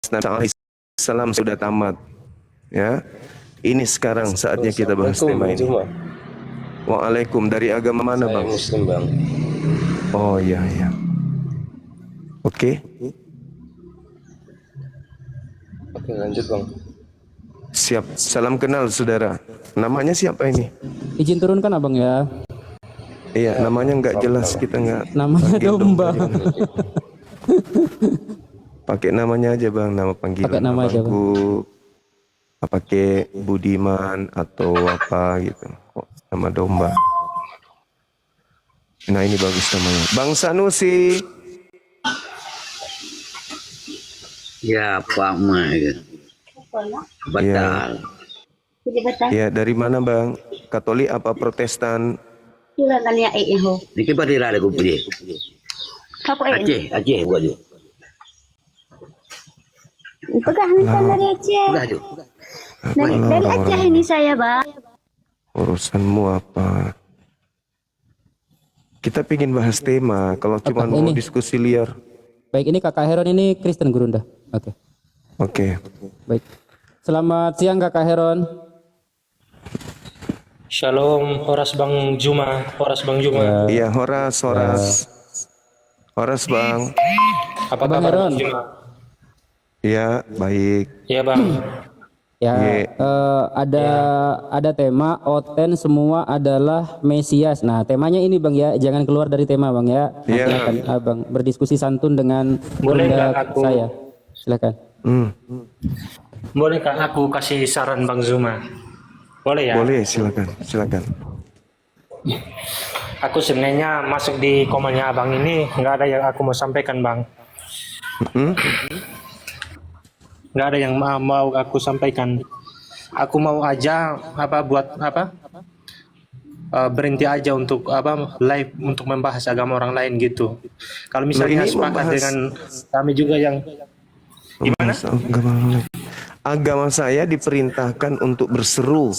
Nabi Alaihissalam sudah tamat. Ya, ini sekarang saatnya kita bahas tema ini. Waalaikum, dari agama mana bang? Saya Muslim bang. Oh iya iya. Oke. Oke lanjut bang. Siap. Salam kenal saudara. Namanya siapa ini? Izin turunkan abang ya. Iya, namanya nggak jelas, kita nggak. Namanya panggil domba. Pakai namanya aja bang, nama panggilan. Pakai nama aja, Bang. Pakai Budiman atau apa gitu. Oh, nama domba. Nah ini bagus namanya. Bang Sanusi. Ya Pak Mah gitu. Batal. Ya dari mana bang? Katolik apa Protestan? Niki pada ada gue pilih. Aceh buat dia. Pegang dari Aceh. Udah tuh. Dari Aceh ini saya, Bang. Urusanmu apa? Kita pingin bahas tema. Kalau cuma mau diskusi liar. Baik, ini Kakak Heron, ini Kristen Gurunda. Oke. Oke. Baik. Selamat siang Kakak Heron. Shalom, Horas Bang Juma, Horas Bang Juma. Iya, Horas bang. Apa Bang kabar Heron? Bang Juma? Iya, baik. Iya Bang. Ya, ada tema Oten semua adalah Mesias. Nah, temanya ini Bang ya, jangan keluar dari tema Bang ya. Nanti Iya. akan Abang berdiskusi santun dengan Boleh Bunda nggak aku- saya. Silakan. Bolehkah aku kasih saran Bang Juma? Boleh ya? Boleh, silakan. Aku sebenarnya masuk di komennya Abang ini nggak ada yang aku mau sampaikan Bang. Nggak ada yang mau aku sampaikan. Aku mau aja berhenti aja untuk live untuk membahas agama orang lain gitu. Kalau misalnya ini sepakat membahas- dengan kami juga yang gimana? Agama saya diperintahkan untuk berseru.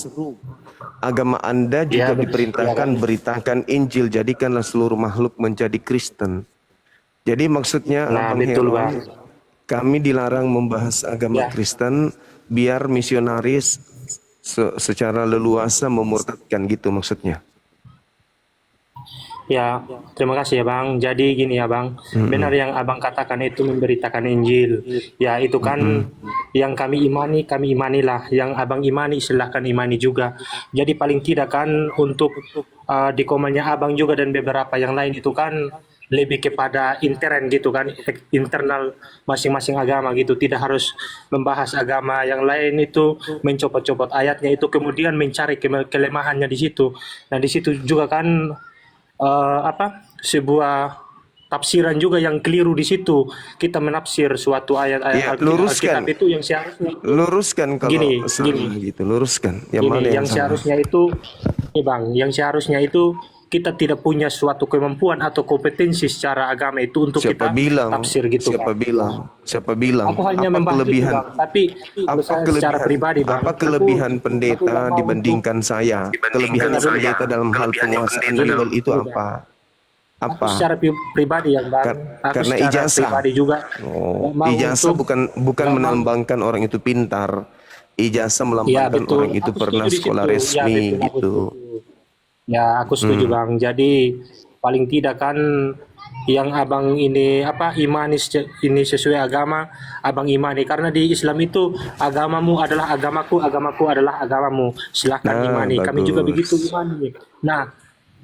Agama Anda juga Ya, diperintahkan beritakan Injil. Jadikanlah seluruh makhluk menjadi Kristen. Jadi maksudnya Nah, Abang betul, Heron, Bang. kami dilarang membahas agama Ya. Kristen biar misionaris secara leluasa memurtadkan gitu maksudnya. Ya, terima kasih ya Bang. Jadi gini ya Bang, benar yang Abang katakan itu memberitakan Injil. Ya itu kan yang kami imanilah. Yang Abang imani silahkan imani juga. Jadi paling tidak kan untuk di komennya Abang juga dan beberapa yang lain itu kan lebih kepada intern gitu kan, internal masing-masing agama gitu. Tidak harus membahas agama yang lain itu, mencopot-copot ayatnya itu, kemudian mencari kelemahannya di situ. Nah di situ juga kan sebuah tafsiran juga yang keliru di situ. Kita menafsir suatu ayat luruskan. Alkitab itu yang seharusnya Luruskan kalau salah gitu, luruskan. Yang mana yang salah? seharusnya itu Bang, yang seharusnya itu kita tidak punya suatu kemampuan atau kompetensi secara agama itu untuk Siapa kita bilang? tafsir gitu. Siapa Bang. bilang? Aku hanya Apa membahas itu, kelebihan? Bang. Tapi secara pribadi Bang, Apa kelebihan aku pendeta mau dibandingkan saya? Kelebihan pendeta dalam hal penguasaan Bible itu apa? aku secara pribadi ya Bang. Aku Karena secara ijazah. pribadi juga mau Ijazah untuk- bukan melambangkan orang itu pintar. Ijazah Ya, melambangkan betul. orang itu Aku pernah setuju di sekolah situ. resmi Ya, betul, aku gitu. setuju. Ya, aku setuju Bang. Jadi paling tidak kan yang Abang ini imani ini sesuai agama, Abang imani, karena di Islam itu agamamu adalah agamaku, agamaku adalah agamamu. Silahkan Nah, imani. Kami juga bagus. begitu imani. Nah,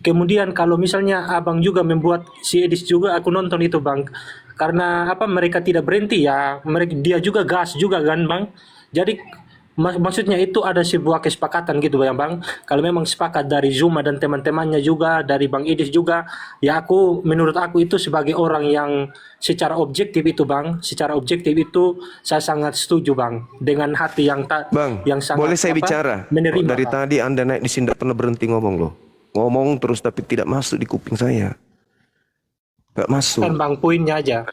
kemudian kalau misalnya Abang juga membuat si Edis juga, aku nonton itu Bang. Karena mereka tidak berhenti ya, dia juga gas juga kan Bang. Jadi maksudnya itu ada sebuah kesepakatan gitu ya Bang. Kalau memang sepakat dari Zuma dan teman-temannya juga, dari Bang Idis juga, ya menurut aku itu sebagai orang yang secara objektif itu Bang, secara objektif itu saya sangat setuju Bang, dengan hati yang Bang, yang sangat boleh saya bicara? menerima. Dari Bang. tadi Anda naik di sini tidak pernah berhenti ngomong loh. Ngomong terus tapi tidak masuk di kuping saya. Gak masuk. Kan Bang poinnya aja.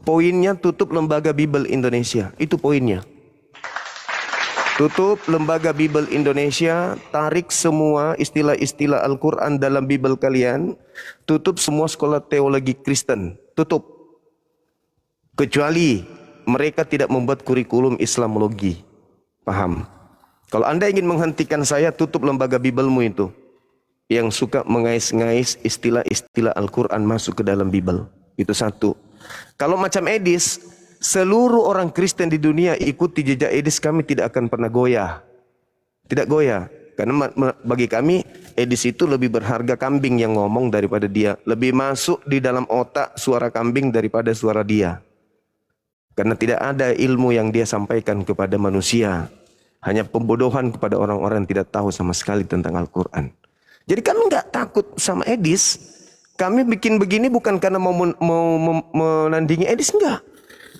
Poinnya tutup lembaga Bible Indonesia. Itu poinnya. Tutup lembaga Bible Indonesia, tarik semua istilah-istilah Al-Quran dalam Bible kalian, tutup semua sekolah teologi Kristen, tutup. Kecuali mereka tidak membuat kurikulum Islamologi. Paham? Kalau Anda ingin menghentikan saya, tutup lembaga Bibelmu itu. Yang suka mengais-ngais istilah-istilah Al-Quran masuk ke dalam Bibel. Itu satu. Kalau macam Edis, seluruh orang Kristen di dunia ikuti jejak Edis, kami tidak akan pernah goyah. Tidak goyah. Karena bagi kami, Edis itu lebih berharga kambing yang ngomong daripada dia. Lebih masuk di dalam otak suara kambing daripada suara dia. Karena tidak ada ilmu yang dia sampaikan kepada manusia. Hanya pembodohan kepada orang-orang yang tidak tahu sama sekali tentang Al-Quran. Jadi kami nggak takut sama Edis. Kami bikin begini bukan karena mau menandingi Edis, enggak.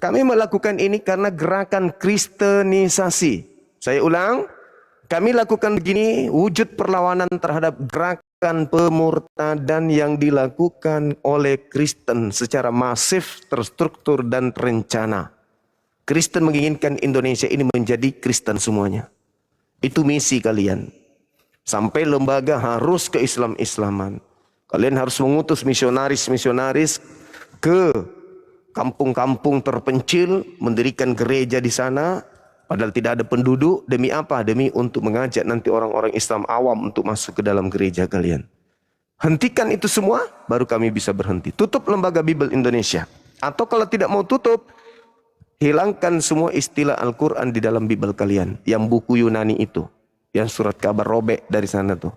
Kami melakukan ini karena gerakan Kristenisasi. Saya ulang, kami lakukan begini wujud perlawanan terhadap gerakan pemurtadan yang dilakukan oleh Kristen secara masif, terstruktur dan terencana. Kristen menginginkan Indonesia ini menjadi Kristen semuanya. Itu misi kalian. Sampai lembaga harus ke Islam-Islaman. Kalian harus mengutus misionaris-misionaris ke kampung-kampung terpencil, mendirikan gereja di sana, padahal tidak ada penduduk. Demi apa? Demi untuk mengajak nanti orang-orang Islam awam untuk masuk ke dalam gereja kalian. Hentikan itu semua, baru kami bisa berhenti. Tutup lembaga Bibel Indonesia. Atau kalau tidak mau tutup, hilangkan semua istilah Al-Quran di dalam Bibel kalian. Yang buku Yunani itu. Yang surat kabar robek dari sana tuh.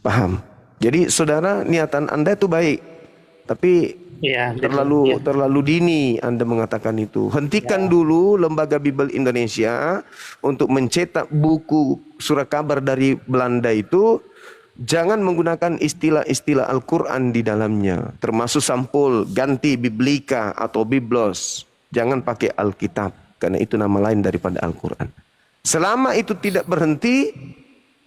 Paham? Jadi saudara, niatan Anda itu baik. Tapi Ya, terlalu dini Anda mengatakan itu. Hentikan dulu lembaga Bibel Indonesia untuk mencetak buku surat kabar dari Belanda itu. Jangan menggunakan istilah-istilah Al-Quran di dalamnya. Termasuk sampul, ganti Biblika atau Biblos. Jangan pakai Alkitab. Karena itu nama lain daripada Al-Quran. Selama itu tidak berhenti,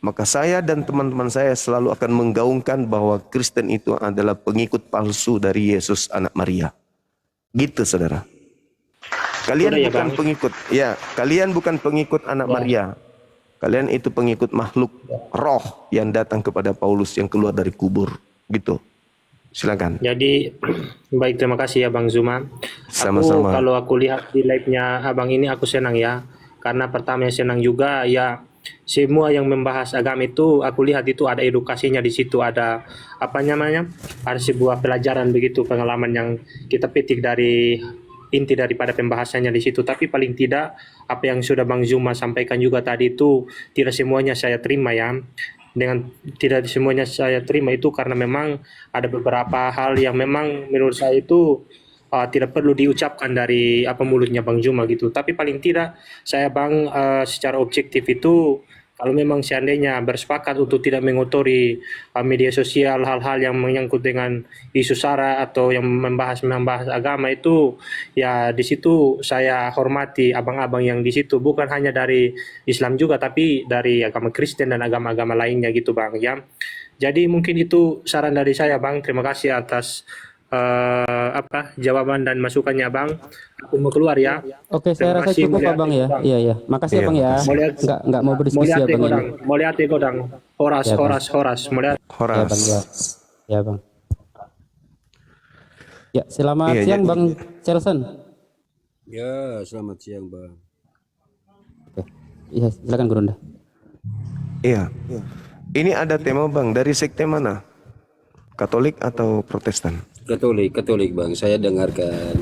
maka saya dan teman-teman saya selalu akan menggaungkan bahwa Kristen itu adalah pengikut palsu dari Yesus anak Maria. Gitu saudara. Kalian bukan pengikut. Ya, kalian bukan pengikut anak Maria. Kalian itu pengikut makhluk roh yang datang kepada Paulus yang keluar dari kubur. Gitu. Silakan. Jadi baik, terima kasih ya Bang Zuma. Sama-sama. Kalau aku lihat di live-nya Abang ini aku senang ya. Karena pertama senang juga ya, semua yang membahas agama itu aku lihat itu ada edukasinya di situ, ada apa namanya? Ada sebuah pelajaran begitu, pengalaman yang kita petik dari inti daripada pembahasannya di situ. Tapi paling tidak apa yang sudah Bang Zuma sampaikan juga tadi itu tidak semuanya saya terima ya. Dengan tidak semuanya saya terima itu karena memang ada beberapa hal yang memang menurut saya itu tidak perlu diucapkan dari mulutnya Bang Zuma gitu. Tapi paling tidak saya Bang secara objektif itu kalau memang seandainya bersepakat untuk tidak mengotori media sosial hal-hal yang menyangkut dengan isu sara atau yang membahas agama itu, ya di situ saya hormati abang-abang yang di situ, bukan hanya dari Islam juga tapi dari agama Kristen dan agama-agama lainnya gitu Bang ya. Jadi mungkin itu saran dari saya Bang. Terima kasih atas jawaban dan masukannya Bang. Aku mau keluar ya. Oke, saya rasa cukup Abang ya. Iya ya. Makasih Abang ya. Enggak mau berdiskusi Abang ini. Mau lihat godang. Horas. Mau lihat. Ya Bang ya. Ya Bang. Ya, selamat siang Bang Celson. Ya, selamat siang Bang. Oke. Iya, silakan Gurunda. Iya. Ini ada tema Bang, dari sekte mana? Katolik atau Protestan? Katolik Bang, saya dengarkan.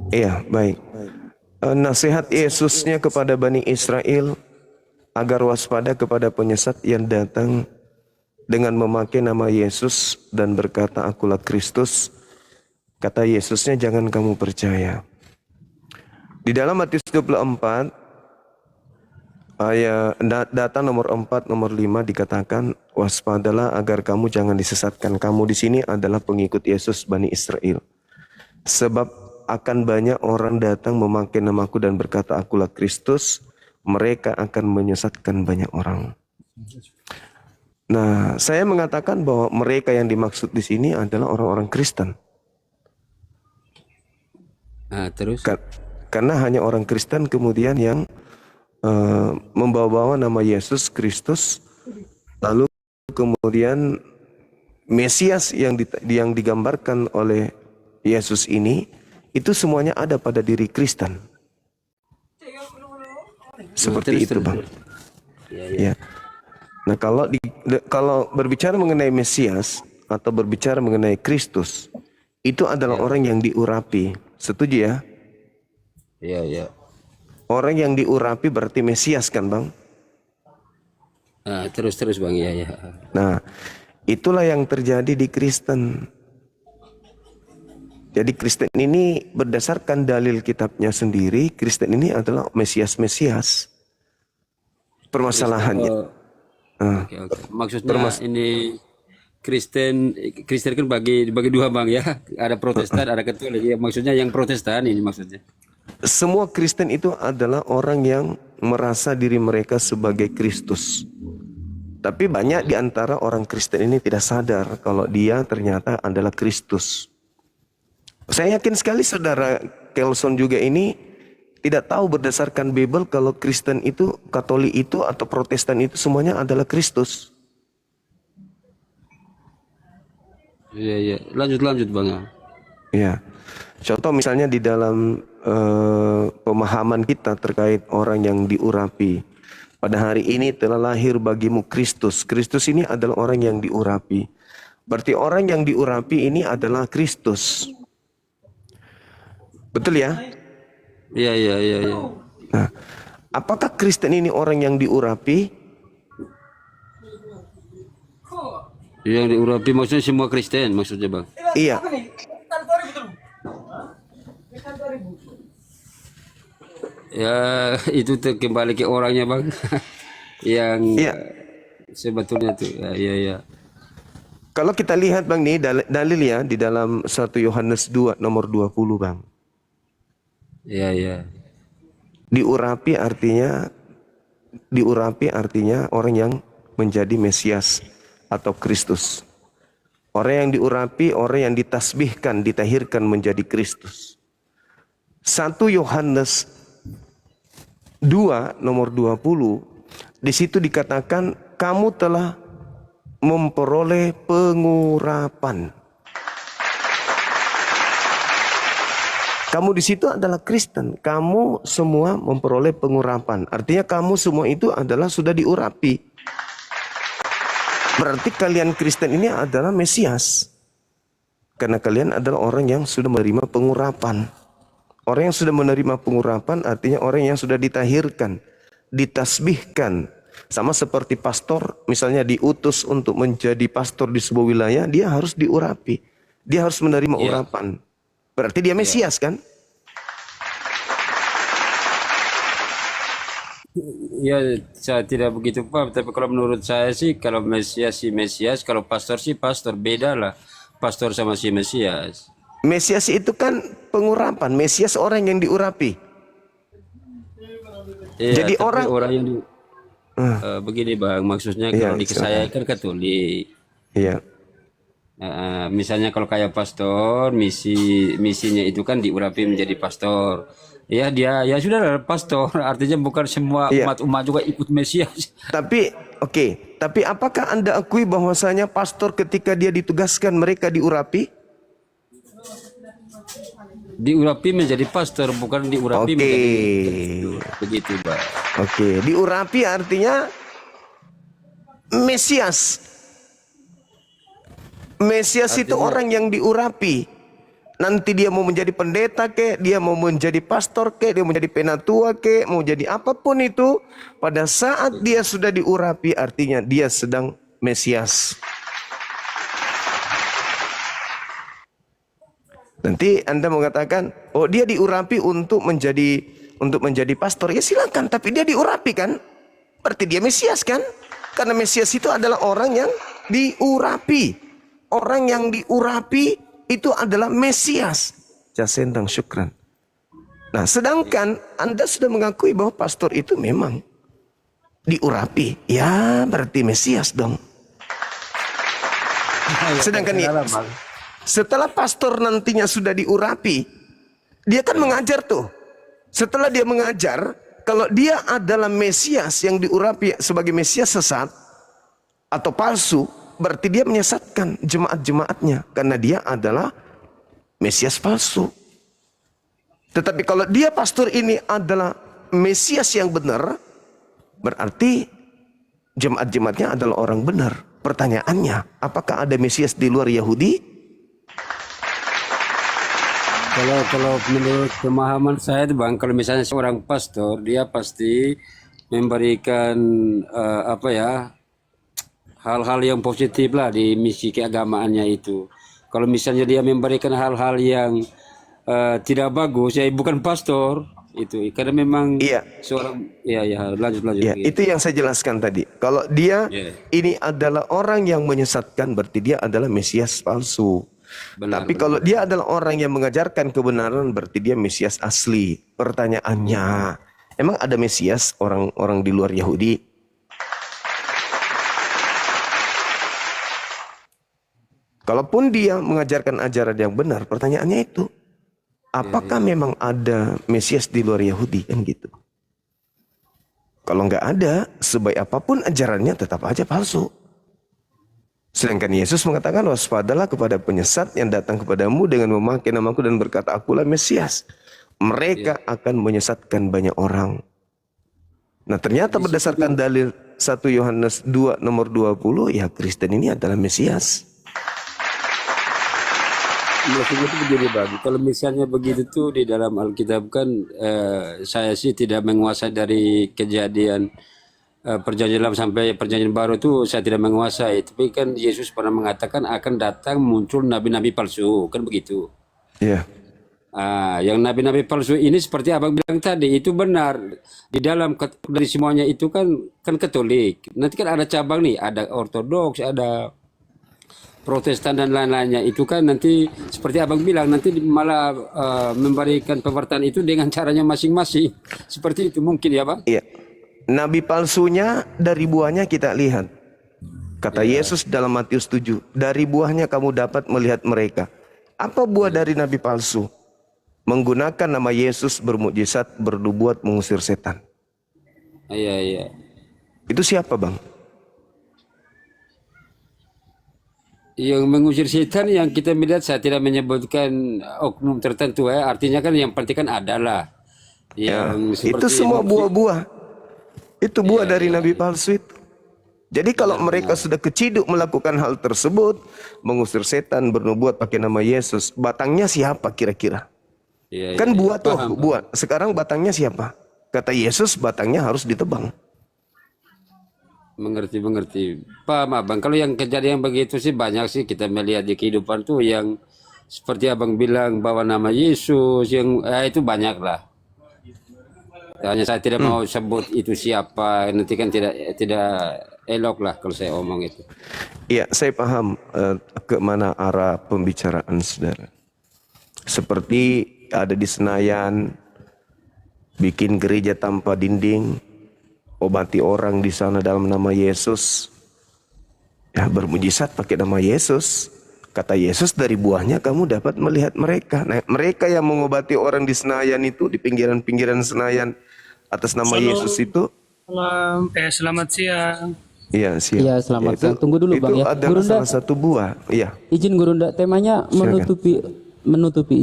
Iya, baik. Nasihat Yesusnya kepada Bani Israel agar waspada kepada penyesat yang datang dengan memakai nama Yesus dan berkata, "Akulah Kristus." Kata Yesusnya, jangan kamu percaya. Di dalam Matius 24 ayat data nomor 4, nomor 5 dikatakan, waspadalah agar kamu jangan disesatkan. Kamu di sini adalah pengikut Yesus Bani Israel. Sebab akan banyak orang datang memakai namaku dan berkata, akulah Kristus. Mereka akan menyesatkan banyak orang. Nah, saya mengatakan bahwa mereka yang dimaksud di sini adalah orang-orang Kristen. Terus? Karena hanya orang Kristen kemudian yang membawa-bawa nama Yesus Kristus, lalu kemudian Mesias yang digambarkan oleh Yesus ini itu semuanya ada pada diri Kristen. Seperti itu, Bang. Ya. Nah, kalau berbicara mengenai Mesias atau berbicara mengenai Kristus, itu adalah orang yang diurapi. Setuju ya? Iya, iya. Orang yang diurapi berarti Mesias kan, Bang? Nah, terus Bang, ya, ya. Nah, itulah yang terjadi di Kristen. Jadi Kristen ini berdasarkan dalil kitabnya sendiri, Kristen ini adalah Mesias-Mesias. Permasalahannya. Oke, oke. Maksudnya ini Kristen kan bagi dua, Bang, ya. Ada Protestan, ada Katolik. Ya, maksudnya yang Protestan ini maksudnya. Semua Kristen itu adalah orang yang merasa diri mereka sebagai Kristus. Tapi banyak di antara orang Kristen ini tidak sadar kalau dia ternyata adalah Kristus. Saya yakin sekali saudara Kelson juga ini tidak tahu berdasarkan Bible kalau Kristen itu, Katolik itu atau Protestan itu semuanya adalah Kristus. Iya, iya. Lanjut Bang. Ya. Contoh misalnya di dalam pemahaman kita terkait orang yang diurapi. Pada hari ini telah lahir bagimu Kristus. Kristus ini adalah orang yang diurapi. Berarti orang yang diurapi ini adalah Kristus. Betul ya? Iya. Nah, apakah Kristen ini orang yang diurapi? Yang diurapi maksudnya semua Kristen maksudnya, Bang. Iya. Ya, itu kembali ke orangnya, Bang. Yang Iya. sebetulnya tuh. Ya. Kalau kita lihat, Bang, nih dalil ya di dalam 1 Yohanes 2 nomor 20, Bang. Iya. Diurapi artinya orang yang menjadi Mesias atau Kristus. Orang yang diurapi, orang yang ditasbihkan, ditahirkan menjadi Kristus. 1 Yohanes 2 nomor 20, di situ dikatakan kamu telah memperoleh pengurapan. Kamu di situ adalah Kristen. Kamu semua memperoleh pengurapan. Artinya kamu semua itu adalah sudah diurapi. Berarti kalian Kristen ini adalah Mesias. Karena kalian adalah orang yang sudah menerima pengurapan. Orang yang sudah menerima pengurapan artinya orang yang sudah ditahirkan, ditasbihkan. Sama seperti pastor, misalnya diutus untuk menjadi pastor di sebuah wilayah, dia harus diurapi. Dia harus menerima urapan. Berarti dia Mesias kan? Ya, saya tidak begitu paham. Tapi kalau menurut saya sih, kalau Mesias sih Mesias, kalau pastor sih pastor, beda lah. Pastor sama si Mesias. Mesias itu kan pengurapan. Mesias orang yang diurapi. Iya, Jadi tapi orang yang begini, Bang, maksudnya Iya, kalau di saya kan Katolik. Iya. Misalnya kalau kayak pastor, misinya itu kan diurapi menjadi pastor. Ya dia ya sudah lah pastor, artinya bukan semua umat juga ikut Mesias. Tapi tapi apakah Anda akui bahwasanya pastor ketika dia ditugaskan mereka diurapi? Diurapi menjadi pastor, bukan diurapi menjadi begitu, Bang. Diurapi artinya Mesias. Mesias itu orang yang diurapi. Nanti dia mau menjadi pendeta kek, dia mau menjadi pastor kek, dia mau menjadi penatua kek, mau jadi apapun itu, pada saat dia sudah diurapi artinya dia sedang Mesias. Nanti Anda mengatakan, oh dia diurapi untuk menjadi pastor. Ya silakan, tapi dia diurapi kan? Berarti dia Mesias kan? Karena Mesias itu adalah orang yang diurapi. Orang yang diurapi itu adalah Mesias. Jasendang syukran. Nah, sedangkan Anda sudah mengakui bahwa pastor itu memang diurapi. Ya, berarti Mesias dong. Sedangkan setelah pastor nantinya sudah diurapi, dia kan mengajar tuh. Setelah dia mengajar, kalau dia adalah Mesias yang diurapi sebagai Mesias sesat atau palsu, berarti dia menyesatkan jemaat-jemaatnya karena dia adalah Mesias palsu. Tetapi kalau dia pastor ini adalah Mesias yang benar, berarti jemaat-jemaatnya adalah orang benar. Pertanyaannya, apakah ada Mesias di luar Yahudi? Kalau menurut pemahaman saya itu Bang, kalau misalnya seorang pastor, dia pasti memberikan hal-hal yang positif lah di misi keagamaannya itu. Kalau misalnya dia memberikan hal-hal yang tidak bagus, ya bukan pastor itu. Karena memang seorang lanjut. Ya, itu yang saya jelaskan tadi. Kalau dia ini adalah orang yang menyesatkan, berarti dia adalah Mesias palsu. Tapi kalau dia adalah orang yang mengajarkan kebenaran, berarti dia Mesias asli. Pertanyaannya, emang ada Mesias orang-orang di luar Yahudi? Kalaupun dia mengajarkan ajaran yang benar, pertanyaannya itu, apakah memang ada Mesias di luar Yahudi? Kan gitu. Kalau nggak ada, sebaik apapun ajarannya tetap aja palsu. Sedangkan Yesus mengatakan, waspadalah kepada penyesat yang datang kepadamu dengan memakai namaku dan berkata, akulah Mesias. Mereka akan menyesatkan banyak orang. Nah ternyata berdasarkan dalil 1 Yohanes 2 nomor 20, ya Kristen ini adalah Mesias. Maksudnya itu begini Bang, kalau misalnya begitu tuh di dalam Alkitab kan saya sih tidak menguasai dari kejadian perjanjian lama sampai perjanjian baru itu saya tidak menguasai. Tapi kan Yesus pernah mengatakan akan datang muncul nabi-nabi palsu, kan begitu. Iya. Yang nabi-nabi palsu ini seperti abang bilang tadi itu benar. Di dalam dari semuanya itu kan Katolik. Nanti kan ada cabang nih, ada Ortodoks, ada Protestan dan lain-lainnya. Itu kan nanti seperti abang bilang nanti malah memberikan pemerintahan itu dengan caranya masing-masing. Seperti itu mungkin ya Bang? Iya. Nabi palsunya dari buahnya kita lihat. Kata Yesus dalam Matius 7, dari buahnya kamu dapat melihat mereka. Apa buah dari nabi palsu? Menggunakan nama Yesus bermukjizat, bernubuat, mengusir setan. Iya. Itu siapa Bang? Yang mengusir setan yang kita melihat, saya tidak menyebutkan oknum tertentu ya. Artinya kan yang penting kan adalah yang itu semua buah-buah. Itu buah dari nabi palsu itu. Jadi kalau mereka sudah keciduk melakukan hal tersebut, mengusir setan, bernubuat pakai nama Yesus, batangnya siapa kira-kira? Kan buah tuh, buah. Sekarang batangnya siapa? Kata Yesus, batangnya harus ditebang. Mengerti. Paham Abang. Kalau yang kejadian begitu sih banyak sih kita melihat di kehidupan tuh yang seperti Abang bilang bawa nama Yesus, yang itu banyak lah. Hanya saya tidak mau sebut itu siapa, nanti kan tidak elok lah kalau saya omong itu. Iya, saya paham ke mana arah pembicaraan saudara. Seperti ada di Senayan, bikin gereja tanpa dinding, obati orang di sana dalam nama Yesus. Ya, bermujizat pakai nama Yesus. Kata Yesus, dari buahnya kamu dapat melihat mereka. Nah, mereka yang mengobati orang di Senayan itu, di pinggiran-pinggiran Senayan atas nama Yesus itu. Selamat siang. Iya, siap. Iya, selamat siang. Tunggu dulu Bang ya. Itu adalah salah satu buah. Iya. Izin Gurunda, temanya menutupi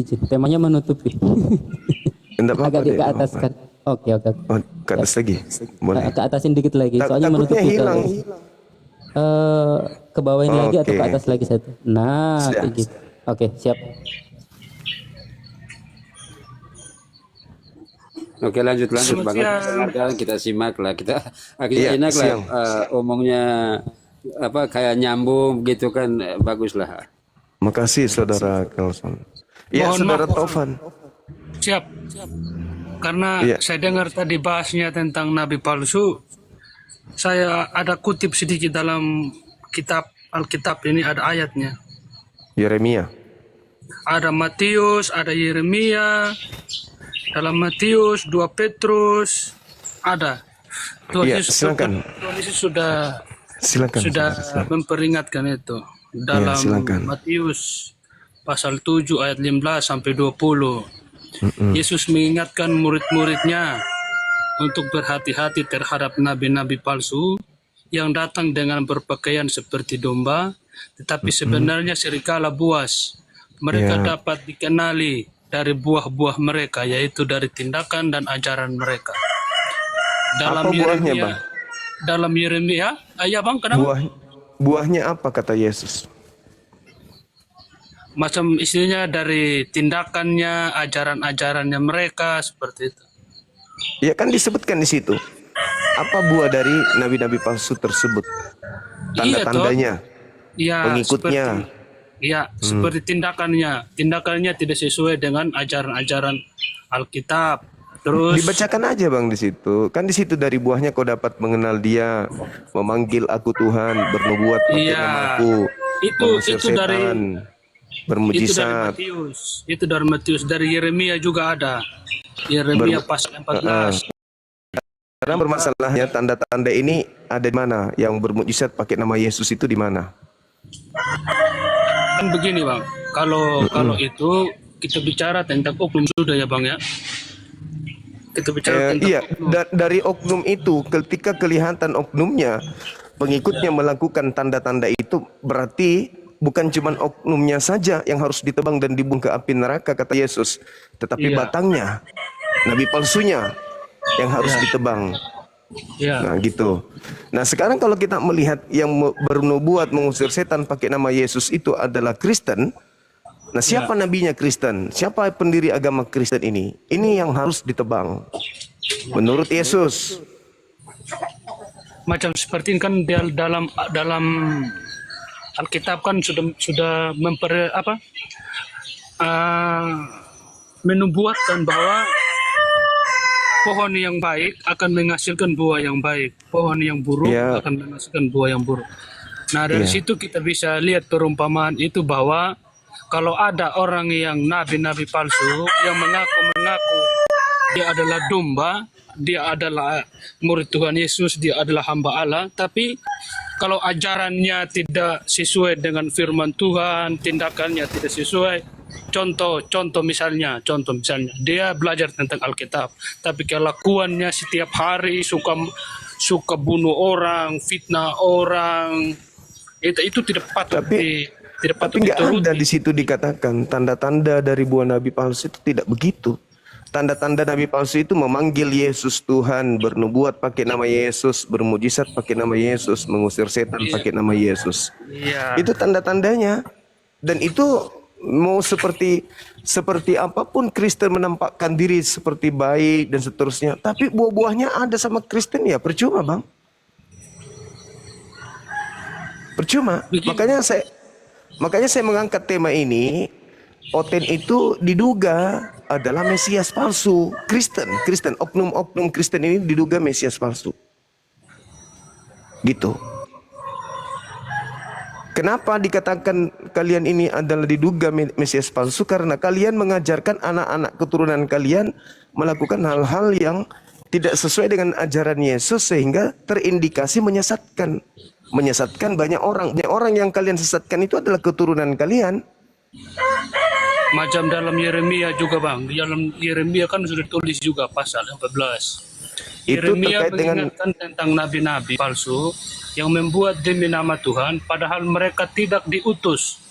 izin. Temanya menutupi. Enggak apa-apa Agak deh, ke atas kan. Oke. Oh, ke atas lagi. Boleh. Ke atasin dikit lagi. Soalnya Takutnya menutupi hilang. ke bawah ini lagi atau ke Oke. atas lagi satu. Nah, Siap. kayak gitu. Oke, siap. Oke lanjut Bang. Kita simak lah, kita akhirnya enak lah omongnya kayak nyambung gitu kan, bagus lah. Makasih Saudara Kelson. Ya, Mohon Saudara maaf. Taufan. Siap. Karena saya dengar tadi bahasnya tentang nabi palsu, saya ada kutip sedikit dalam kitab Alkitab ini, ada ayatnya. Yeremia. Ada Matius, ada Yeremia, dalam Matius, 2 Petrus, ada. Iya, silakan. Tuhan Yesus sudah Silakan. memperingatkan itu. Dalam silakan. Matius pasal 7 ayat 15 sampai 20. Yesus mengingatkan murid-muridnya untuk berhati-hati terhadap nabi-nabi palsu yang datang dengan berpakaian seperti domba, tetapi sebenarnya serigala buas. Mereka dapat dikenali dari buah-buah mereka, yaitu dari tindakan dan ajaran mereka. Apa buahnya, Bang? Dalam Yeremia, ya Bang, kenapa? Buahnya apa kata Yesus? Macam istilahnya dari tindakannya, ajaran-ajarannya mereka, seperti itu. Ya kan disebutkan di situ. Apa buah dari nabi-nabi palsu tersebut? Tanda-tandanya, pengikutnya. Seperti tindakannya tidak sesuai dengan ajaran-ajaran Alkitab. Terus Dibacakan aja Bang di situ. Kan di situ dari buahnya kau dapat mengenal Dia, memanggil aku Tuhan, bernubuat pakai namaku, mengusir setan, bermujizat. itu dari Matius, dari Yeremia juga ada. Yeremia pasal 14. Karena bermasalahnya tanda-tanda ini ada di mana? Yang bermujizat pakai nama Yesus itu di mana? Kan begini Bang, kalau itu kita bicara tentang oknum sudah ya Bang ya. Kita bicara tentang iya, dari oknum itu ketika kelihatan oknumnya, pengikutnya melakukan tanda-tanda itu, berarti bukan cuma oknumnya saja yang harus ditebang dan dibuang ke api neraka kata Yesus, tetapi batangnya, nabi palsunya yang harus ditebang. Nah gitu. Nah sekarang kalau kita melihat yang bernubuat mengusir setan pakai nama Yesus itu adalah Kristen. Nah siapa nabinya Kristen? Siapa pendiri agama Kristen ini? Ini yang harus ditebang menurut Yesus. Macam seperti ini kan dalam Alkitab kan sudah menubuatkan bahwa pohon yang baik akan menghasilkan buah yang baik, pohon yang buruk akan menghasilkan buah yang buruk. Nah dari situ kita bisa lihat perumpamaan itu bahwa kalau ada orang yang nabi-nabi palsu yang mengaku dia adalah domba, dia adalah murid Tuhan Yesus, dia adalah hamba Allah, tapi kalau ajarannya tidak sesuai dengan firman Tuhan, tindakannya tidak sesuai. Contoh misalnya, dia belajar tentang Alkitab, tapi kelakuannya setiap hari suka bunuh orang, fitnah orang, itu tidak patut. Tapi nggak ada di situ dikatakan tanda-tanda dari buah nabi palsu itu tidak begitu. Tanda-tanda nabi palsu itu memanggil Yesus Tuhan, bernubuat pakai nama Yesus, bermujizat pakai nama Yesus, mengusir setan pakai nama Yesus. Itu tanda-tandanya. Dan itu mau seperti apapun Kristen menampakkan diri seperti baik dan seterusnya, tapi buah-buahnya ada sama Kristen ya percuma Bang. Percuma. Makanya saya mengangkat tema ini. Oten itu diduga adalah Mesias palsu. Kristen, oknum Kristen ini diduga Mesias palsu. Gitu. Kenapa dikatakan kalian ini adalah diduga Mesias palsu? Karena kalian mengajarkan anak-anak keturunan kalian melakukan hal-hal yang tidak sesuai dengan ajaran Yesus, sehingga terindikasi menyesatkan banyak orang. Banyak orang yang kalian sesatkan itu adalah keturunan kalian. Macam dalam Yeremia juga Bang. Dalam Yeremia kan sudah tulis juga pasal 14. Yeremia mengingatkan tentang nabi-nabi palsu yang membuat demi nama Tuhan padahal mereka tidak diutus.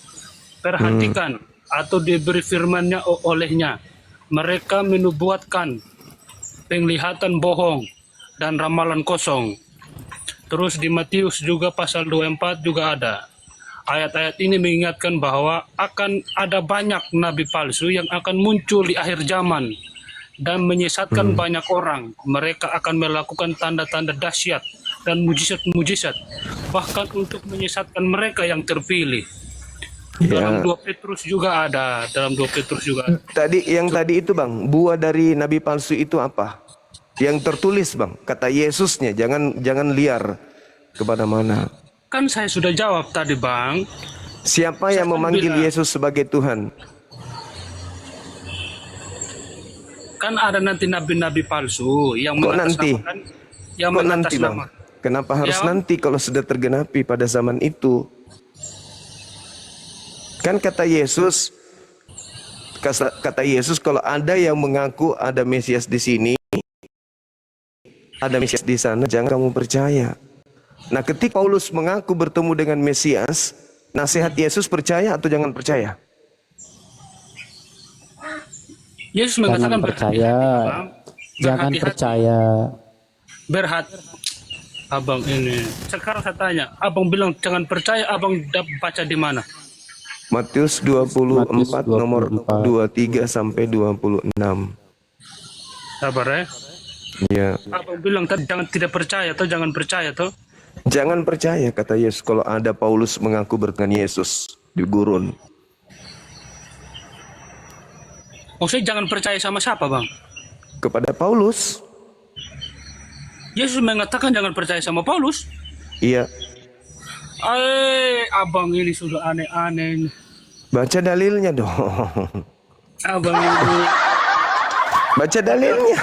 Perhatikan, atau diberi firman-Nya olehnya. Mereka menubuatkan penglihatan bohong dan ramalan kosong. Terus di Matius juga pasal 24 juga ada. Ayat-ayat ini mengingatkan bahwa akan ada banyak nabi palsu yang akan muncul di akhir zaman dan menyesatkan banyak orang. Mereka akan melakukan tanda-tanda dahsyat dan mujizat-mujizat, bahkan untuk menyesatkan mereka yang terpilih. Dalam 2 Petrus juga ada. Tadi itu Bang, buah dari nabi palsu itu apa? Yang tertulis Bang, kata Yesusnya, jangan liar kepada mana. Kan saya sudah jawab tadi Bang. Siapa yang memanggil Yesus sebagai Tuhan? Kan ada nanti nabi-nabi palsu yang mengatasnamakan. Kok nanti Bang? Kenapa harus nanti kalau sudah tergenapi pada zaman itu? Kan kata Yesus kalau ada yang mengaku ada Mesias di sini, ada Mesias di sana, jangan kamu percaya. Nah, ketika Paulus mengaku bertemu dengan Mesias, nasihat Yesus percaya atau jangan percaya? Yesus Jangan mengatakan percaya. Bang. Jangan Berhati-hati. percaya. Abang ini. Sekarang saya tanya, abang bilang jangan percaya, abang baca di mana? Matius 24 Matius 24. nomor 23 sampai 26. Sabar ya. Ya. Abang bilang tadi jangan tidak percaya atau jangan percaya tuh. Jangan percaya kata Yesus kalau ada Paulus mengaku berkenan Yesus di gurun. Maksudnya jangan percaya sama siapa, Bang? Kepada Paulus. Yesus mengatakan jangan percaya sama Paulus. Iya. Abang ini sudah aneh-aneh. Baca dalilnya dong. Abang ini. Baca dalilnya.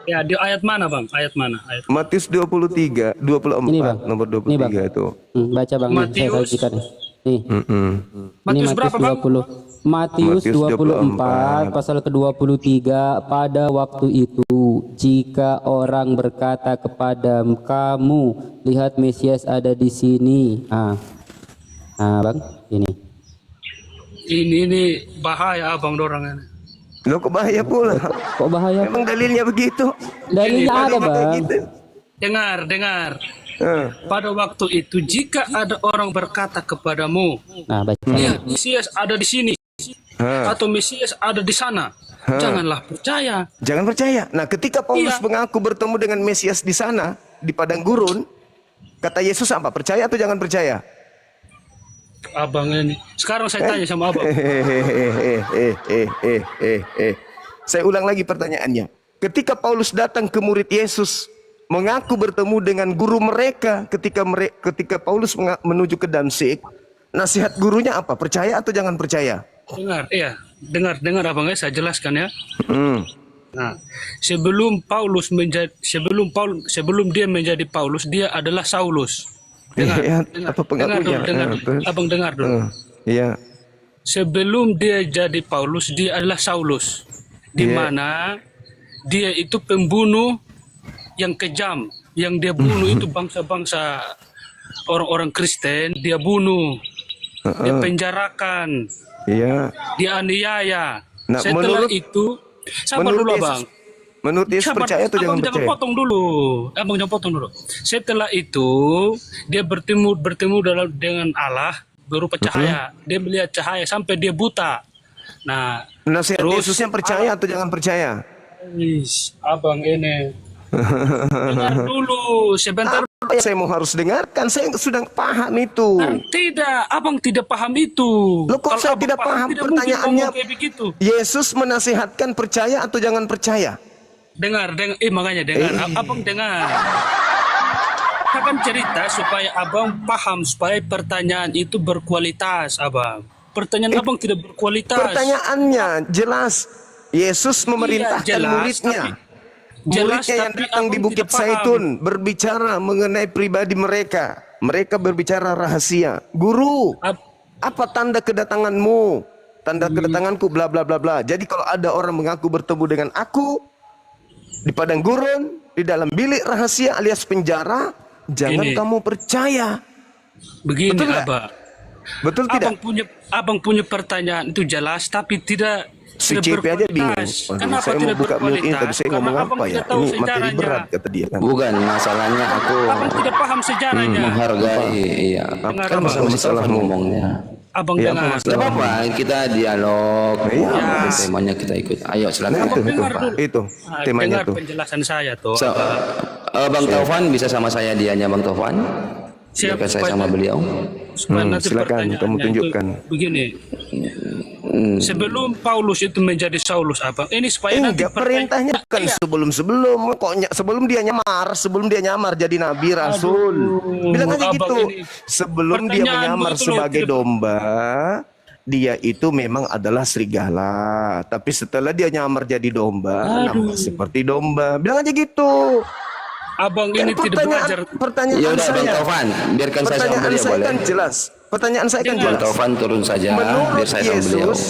Ya, di ayat mana, Bang? Ayat mana? Ayat. Matius 23, 24 Ini, Bang. nomor Ini, Bang. 23 itu. Baca Bang, nih, saya Matius. sajikan nih. Nih. Mm-mm. Ini Matius berapa, Bang? 20. Matius Matius 24 pasal ke-23. Pada waktu itu jika orang berkata kepada kamu, lihat Mesias ada di sini. Bang, ini. Ini bahaya abang dorang ini. Loh kok bahaya pula? Kok bahaya? Emang dalilnya begitu? Dalilnya ada, Kayak Bang. gitu. Dengar. Eh, Pada waktu itu jika ada orang berkata kepadamu, Nah, baca. lihat Mesias ada di sini atau Mesias ada di sana, janganlah percaya. Jangan percaya. Nah, ketika Paulus Iya. mengaku bertemu dengan Mesias di sana, di padang gurun, kata Yesus apa? Percaya atau jangan percaya? Abang ini. Sekarang saya tanya sama abang. Saya ulang lagi pertanyaannya. Ketika Paulus datang ke murid Yesus, mengaku bertemu dengan guru mereka, ketika Paulus menuju ke Damsyik, nasihat gurunya apa? Percaya atau jangan percaya? Dengar abang ya, saya jelaskan ya. Hmm. Nah, sebelum dia menjadi Paulus, dia adalah Saulus. Iya, apa pengakunya? Dengar dulu. Terus? Abang dengar dulu. Iya. Sebelum dia jadi Paulus, dia adalah Saulus, di Iya. mana dia itu pembunuh yang kejam, yang dia bunuh itu bangsa-bangsa orang-orang Kristen, dia bunuh, dia penjarakan, Iya. dia aniaya. Nah, Setelah menurut- itu, sabar dulu Yesus, abang. menurut Yesus Sabar, percaya atau jangan abang jangan percaya? potong dulu. Abang jangan potong dulu. Setelah itu dia bertemu dengan Allah berupa cahaya. Dia melihat cahaya sampai dia buta. Nah, Nasihat terus- Yesusnya percaya atau jangan percaya? abang ini. Dengar dulu sebentar. Apa yang saya mau harus dengarkan? Saya sudah paham itu. Tidak, abang tidak paham itu. Loh, kok Kalau saya abang tidak paham? tidak mungkin Pertanyaannya- ngomong kayak begitu. Yesus menasihatkan percaya atau jangan percaya? Dengar, makanya dengar. Abang dengar. Akan cerita supaya abang paham, supaya pertanyaan itu berkualitas, abang. Pertanyaan abang tidak berkualitas. Pertanyaannya jelas. Yesus memerintahkan jelas, muridnya. jelas, Muridnya yang tapi datang di abang Bukit tidak paham. Zaitun berbicara mengenai pribadi mereka. Mereka berbicara rahasia. Guru, apa tanda kedatanganmu? Tanda kedatanganku bla bla bla bla. Jadi kalau ada orang mengaku bertemu dengan aku di padang gurun, di dalam bilik rahasia alias penjara, jangan Ini. kamu percaya. Begini, Betul nggak? abang. Betul tidak? Abang punya pertanyaan itu jelas, tapi tidak. Si tidak CP aja bingung. berkualitas. Waduh, Kenapa saya mau tidak buka mute ini berkualitas? tapi saya ngomong Karena apa abang ya? tidak tahu Ini materi sejarahnya. berat kata dia kan. Bukan masalahnya aku Abang tidak paham sejarahnya. menghargai, iya. Dengar, Kan abang. masalahmu. ngomongnya. Abang Iya, dengar. apa Tidak apa-apa, kita dialog. Iya. Temanya kita ikut. Ayo silakan. Nah, itu, dengar dulu. temanya Dengar tuh. penjelasan saya tuh. So, Bang Taufan bisa sama saya dianya Bang Taufan? Siap, Biarkan saya supaya- sama beliau. supaya nanti silakan, pertanyaannya kamu itu tunjukkan. begini. Sebelum Paulus itu menjadi Saulus, abang, ini supaya nanti Enggak, perintahnya bukan Iya. sebelum sebelum dia nyamar jadi nabi rasul. Bilang aja abang gitu. ini. Sebelum dia Pertanyaan menyamar begitu loh, sebagai tidak- domba, dia itu memang adalah serigala. Tapi setelah dia nyamar jadi domba, nampak seperti domba. Bilang aja gitu. abang Kan ini tidak belajar. pertanyaan Ya udah Bang saya. Taufan, biarkan saya sama Pertanyaan beliau saya boleh. kan jelas. Pertanyaan saya kan Jangan. Bang jelas. Taufan turun saja, Menurut biar saya sama beliau. Yesus,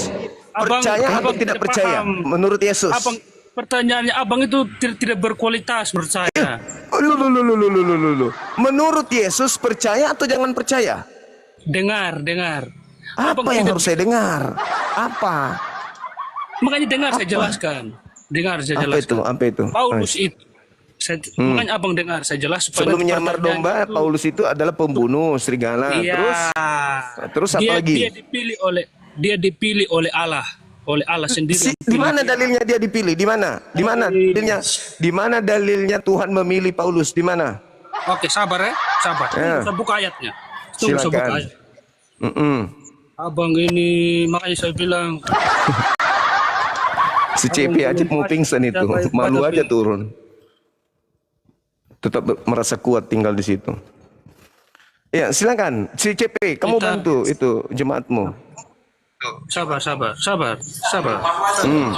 percaya atau Abang tidak tidak percaya? paham. Menurut Yesus. Abang, pertanyaannya abang itu tidak berkualitas menurut saya. Loh. Menurut Yesus percaya atau jangan percaya? Dengar. Apa Abang yang tidak- harus saya dengar? Apa? Makanya dengar saya jelaskan. Dengar saya Apa itu? jelaskan. Apa itu? Paulus itu. Makanya abang dengar saya jelas supaya Sebelum nyamar pertanyaan domba, itu- Paulus itu adalah pembunuh serigala. Iya. Terus apa lagi? Dia dipilih oleh Allah sendiri. Di mana dalilnya dia dipilih? Di mana? Di mana dalilnya? Di mana dalilnya Tuhan memilih Paulus? Di mana? Oke, sabar ya, sabar. Ya. Saya buka ayatnya. Tunggu, saya buka Silakan. ayat. Mm-mm. Abang ini makanya saya bilang Si CP aja mau pingsan itu, malu aja turun. Tetap merasa kuat tinggal di situ. Ya, silakan. Si CP, kamu bantu itu jemaatmu. sabar.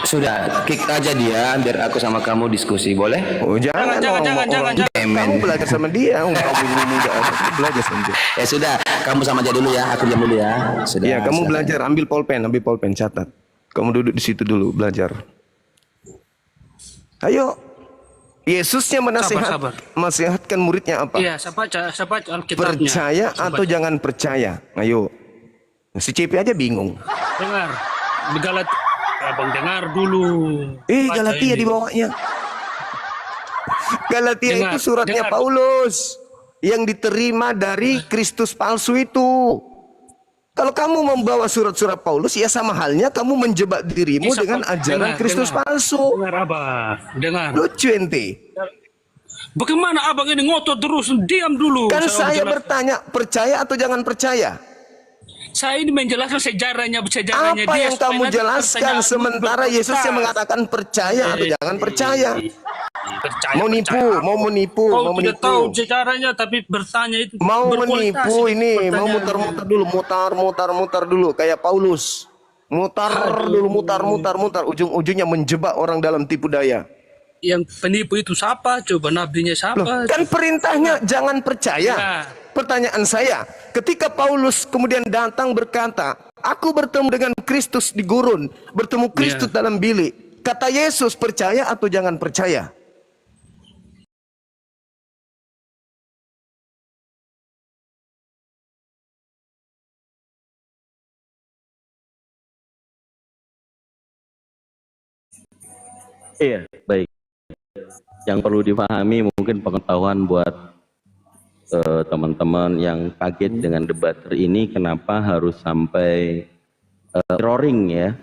Sudah, kick aja dia biar aku sama kamu diskusi, boleh? Oh, jangan. Jangan. Kamu belajar sama dia. Kamu ini muda, belajar sama dia. Ya sudah, kamu sama aja dulu ya, aku diam dulu ya. Sudah. Ya, kamu sudah. belajar, ambil pulpen, catat. Kamu duduk di situ dulu, belajar. Ayo. Yesusnya Sabar. menasihatkan muridnya apa? Iya, saya baca Alkitabnya. Percaya Saya atau baca. jangan percaya? Ayo. Si CP aja bingung. Dengar. Di abang dengar dulu. Baca Galatia ini. di bawahnya. Galatia Dengar, itu suratnya dengar. Paulus yang diterima dari Kristus palsu itu. Kalau kamu membawa surat-surat Paulus, ya sama halnya kamu menjebak dirimu Bisa, dengan Pak. ajaran Dengar, Kristus dengar. palsu. Dengar abang, dengar. Lucu ente. Bagaimana abang ini ngotot terus? Diam dulu. Kan saya menjelaskan. bertanya, percaya atau jangan percaya? Saya ini menjelaskan sejarahnya Apa dia yang supaya kamu nanti jelaskan pertanyaan sementara Yesus yang mengatakan percaya atau jangan percaya? Percaya, Mau nipu, percaya. mau menipu, Kau mau tidak menipu. tahu sejarahnya tapi bertanya itu Mau berkualitas menipu ini, mau pertanyaan. muter-muter dulu, mutar dulu kayak Paulus. Mutar dulu, mutar, ujung-ujungnya menjebak orang dalam tipu daya. Yang penipu itu siapa? Coba nabinya siapa? Kan perintahnya jangan percaya. Ya. Pertanyaan saya, ketika Paulus kemudian datang berkata, aku bertemu dengan Kristus di gurun, bertemu Kristus dalam bilik. Kata Yesus, percaya atau jangan percaya? Iya, baik. Yang perlu dipahami mungkin pengetahuan buat teman-teman yang kaget dengan debat ini, kenapa harus sampai roaring ya.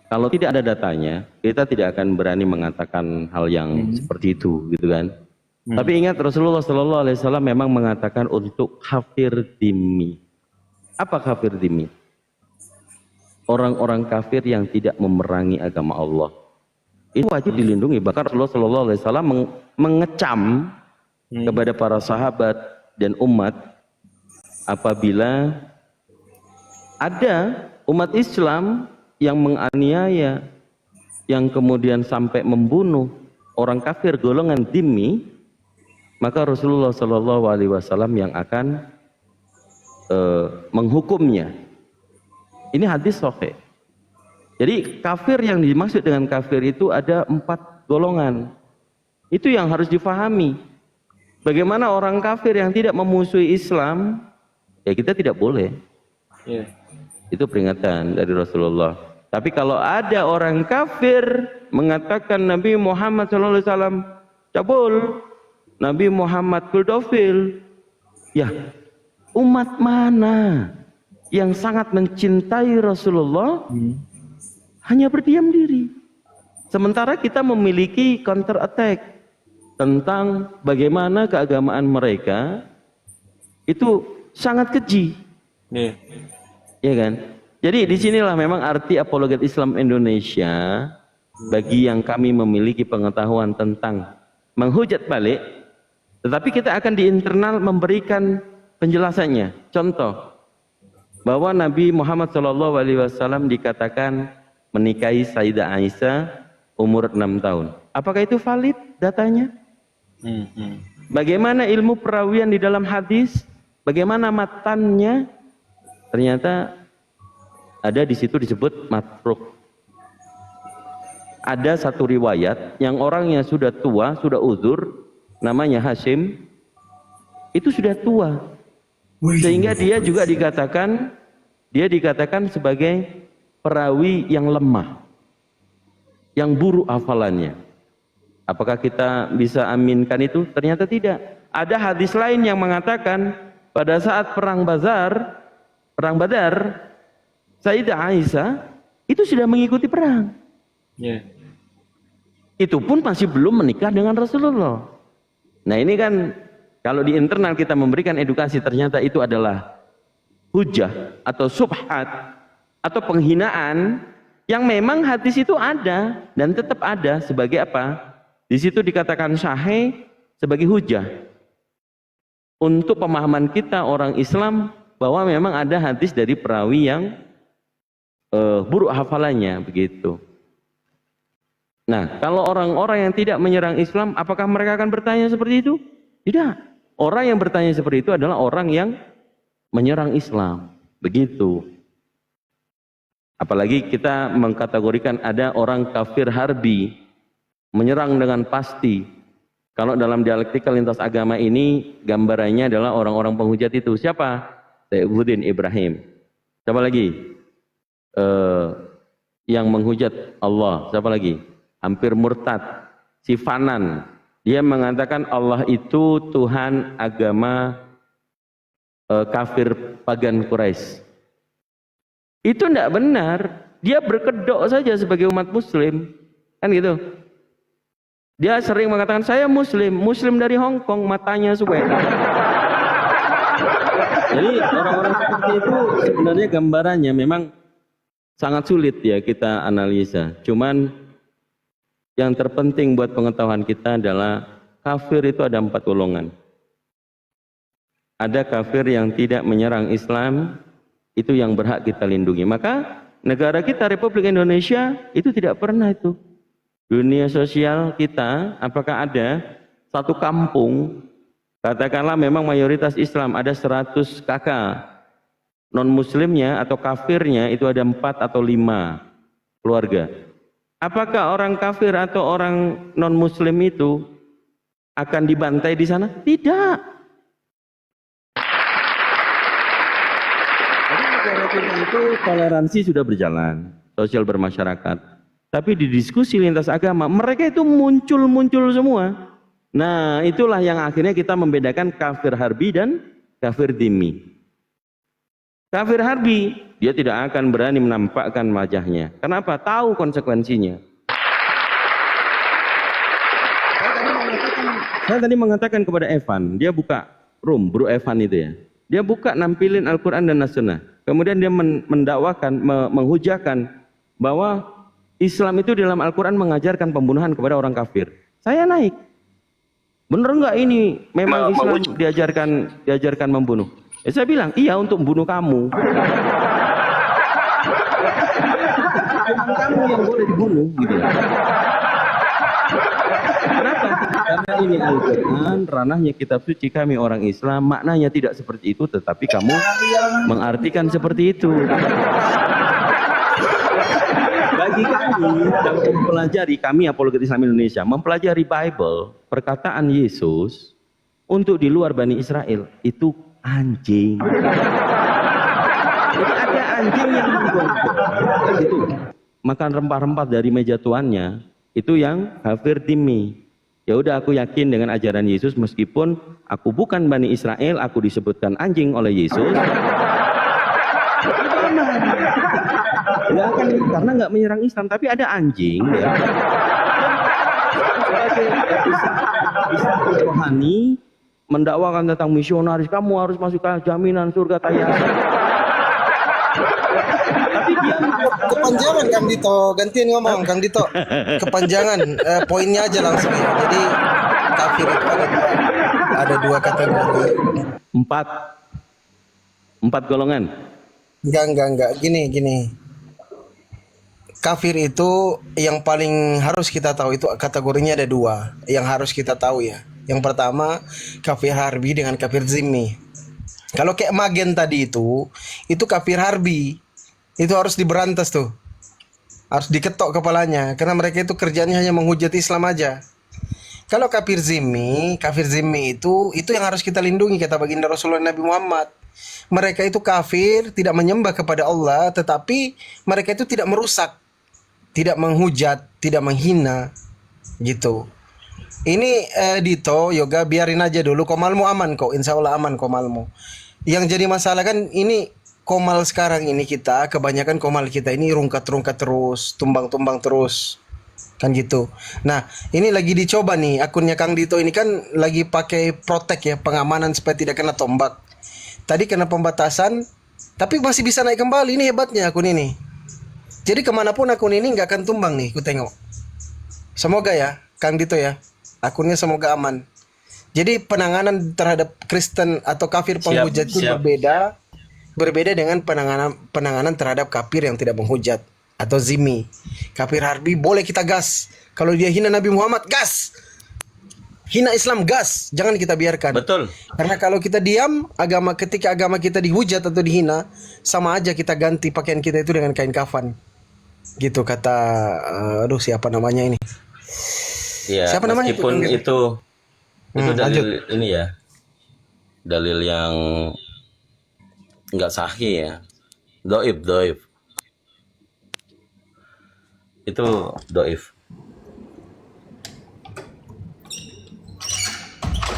Kalau tidak ada datanya, kita tidak akan berani mengatakan hal yang seperti itu, gitu kan. Tapi ingat Rasulullah SAW memang mengatakan untuk kafir dimi. Apa kafir dimi? Orang-orang kafir yang tidak memerangi agama Allah. Itu wajib dilindungi. Bahkan Rasulullah SAW mengecam kepada para sahabat dan umat apabila ada umat Islam yang menganiaya, yang kemudian sampai membunuh orang kafir golongan dhimmi, maka Rasulullah SAW yang akan menghukumnya. Ini hadis sahih. Jadi kafir yang dimaksud dengan kafir itu ada 4 golongan. Itu yang harus difahami. Bagaimana orang kafir yang tidak memusuhi Islam, ya kita tidak boleh. Itu peringatan dari Rasulullah. Tapi kalau ada orang kafir mengatakan Nabi Muhammad SAW cabul, Nabi Muhammad kuldofil, ya umat mana yang sangat mencintai Rasulullah hanya berdiam diri. Sementara kita memiliki counter attack tentang bagaimana keagamaan mereka itu sangat keji. Ya kan? Jadi disinilah memang arti apologet Islam Indonesia bagi yang kami memiliki pengetahuan tentang menghujat balik, tetapi kita akan di internal memberikan penjelasannya. Contoh, bahwa Nabi Muhammad SAW dikatakan menikahi Sayyidah Aisyah umur 6 tahun. Apakah itu valid datanya? Bagaimana ilmu perawian di dalam hadis? Bagaimana matannya? Ternyata ada di situ disebut matruk. Ada satu riwayat yang orangnya sudah tua, sudah uzur, namanya Hashim, itu sudah tua, sehingga dia juga dikatakan sebagai perawi yang lemah. yang buruk hafalannya. Apakah kita bisa aminkan itu? Ternyata tidak. Ada hadis lain yang mengatakan pada saat perang Badar, Sayyidah Aisyah itu sudah mengikuti perang. Itu pun masih belum menikah dengan Rasulullah. Nah ini kan kalau di internal kita memberikan edukasi, ternyata itu adalah hujah atau subhat atau penghinaan yang memang hadis itu ada dan tetap ada sebagai apa? Di situ dikatakan sahih sebagai hujah untuk pemahaman kita orang Islam bahwa memang ada hadis dari perawi yang buruk hafalannya begitu. Nah, kalau orang-orang yang tidak menyerang Islam, apakah mereka akan bertanya seperti itu? Tidak. Orang yang bertanya seperti itu adalah orang yang menyerang Islam. Begitu. Apalagi kita mengkategorikan ada orang kafir harbi, menyerang dengan pasti. Kalau dalam dialektika lintas agama ini, gambarannya adalah orang-orang penghujat itu. Siapa? Saifuddin Ibrahim. Siapa lagi? Yang menghujat Allah. Siapa lagi? Hampir murtad. Si Fanan. Dia mengatakan Allah itu Tuhan agama kafir pagan Quraisy. Itu tidak benar. Dia berkedok saja sebagai umat muslim. Kan gitu. Dia sering mengatakan saya muslim dari Hong Kong, matanya suwet. Jadi orang-orang seperti itu sebenarnya gambarannya memang sangat sulit ya kita analisa. Cuman yang terpenting buat pengetahuan kita adalah kafir itu ada 4 golongan. Ada kafir yang tidak menyerang Islam, itu yang berhak kita lindungi. Maka negara kita Republik Indonesia itu tidak pernah itu. Dunia sosial kita, apakah ada satu kampung, katakanlah memang mayoritas Islam, ada 100 kakak, non muslimnya atau kafirnya itu ada 4 atau 5 keluarga. Apakah orang kafir atau orang non muslim itu akan dibantai di sana? Tidak. Jadi negara kita itu toleransi sudah berjalan, sosial bermasyarakat. Tapi di diskusi lintas agama, mereka itu muncul semua. Nah, itulah yang akhirnya kita membedakan kafir harbi dan kafir dhimmi. Kafir harbi, dia tidak akan berani menampakkan wajahnya. Kenapa? Tahu konsekuensinya. Saya tadi mengatakan kepada Evan, dia buka room, Bro Evan itu ya. Dia buka nampilin Al-Quran dan As-Sunnah. Kemudian dia mendakwakan, menghujahkan bahwa Islam itu dalam Al-Quran mengajarkan pembunuhan kepada orang kafir. Saya naik. Bener enggak ini memang Islam diajarkan membunuh? Ya, saya bilang, iya untuk membunuh kamu. Kamu yang boleh dibunuh gitu ya. Kenapa? Karena ini Al-Quran, ranahnya kitab suci kami orang Islam, maknanya tidak seperti itu, tetapi kamu mengartikan seperti itu. Bagi kami, dalam mempelajari, kami Apologet Islam Indonesia, mempelajari Bible, perkataan Yesus untuk di luar Bani Israel, itu anjing. Jadi ada anjing yang menggonggong, gitu. Makan rempah-rempah dari meja tuannya, itu yang kafir dhimmi. Ya udah, aku yakin dengan ajaran Yesus, meskipun aku bukan Bani Israel, aku disebutkan anjing oleh Yesus. Nggak akan, karena nggak menyerang Islam, tapi ada anjing ya. Sebagai Islam rohani mendakwakan tentang misionaris, kamu harus masuk ke jaminan surga tayasan. Tapi dia kepanjangan Kang Dito, gantian ngomong Kang Dito. Kepanjangan, poinnya aja langsung ya. Jadi kafir itu ada 2 kategori. 4 golongan. Enggak. Gini. Kafir itu yang paling harus kita tahu itu kategorinya ada 2 yang harus kita tahu ya. Yang pertama kafir harbi dengan kafir dhimmi. Kalau kayak Magen tadi itu kafir harbi. Itu harus diberantas tuh. Harus diketok kepalanya karena mereka itu kerjanya hanya menghujat Islam aja. Kalau kafir dhimmi itu yang harus kita lindungi, kata baginda Rasulullah Nabi Muhammad. Mereka itu kafir, tidak menyembah kepada Allah, tetapi mereka itu tidak merusak. tidak menghujat, tidak menghina gitu. Ini Dito, Yoga, biarin aja dulu. Komalmu aman kok, insya Allah aman komalmu. Yang jadi masalah kan ini komal sekarang ini kita, kebanyakan komal kita ini rungkat-rungkat terus, tumbang-tumbang terus. Kan gitu. Nah, ini lagi dicoba nih akunnya Kang Dito ini kan lagi pakai protek ya, pengamanan supaya tidak kena tombak. Tadi kena pembatasan, tapi masih bisa naik kembali. Ini hebatnya akun ini. Jadi kemanapun akun ini nggak akan tumbang nih, ku tengok. Semoga ya, Kang Dito ya, akunnya semoga aman. Jadi penanganan terhadap Kristen atau kafir penghujat itu berbeda dengan penanganan terhadap kafir yang tidak menghujat atau zimmi. Kafir harbi boleh kita gas. Kalau dia hina Nabi Muhammad, gas. Hina Islam, gas. Jangan kita biarkan. Betul. Karena kalau kita diam, ketika agama kita dihujat atau dihina, sama aja kita ganti pakaian kita itu dengan kain kafan. Gitu kata siapa namanya ini? Ya, Siapa namanya meskipun itu dalil lanjut. ini ya. Dalil yang enggak sahih ya. Doif. Itu doif.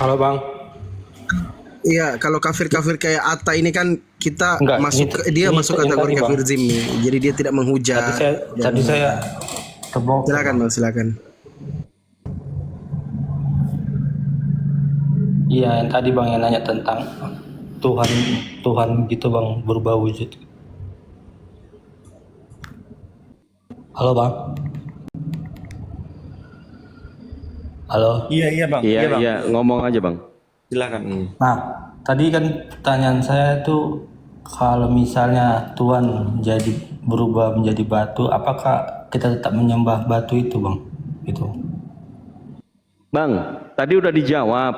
Halo Bang. Iya, kalau kafir-kafir kayak Atta ini kan kita Enggak, dia ini masuk yang kategori tadi, kafir Bang. zimmi. Jadi dia tidak menghujat. Tadi saya terblokir. Silakan Bang, silakan. Iya, yang tadi Bang yang nanya tentang Tuhan gitu Bang, berubah wujud. Halo Bang. Halo. Iya, Bang. Iya, ngomong aja Bang. Silakan. Nah, tadi kan pertanyaan saya itu kalau misalnya Tuhan berubah menjadi batu, apakah kita tetap menyembah batu itu, Bang? Itu. Bang, tadi udah dijawab.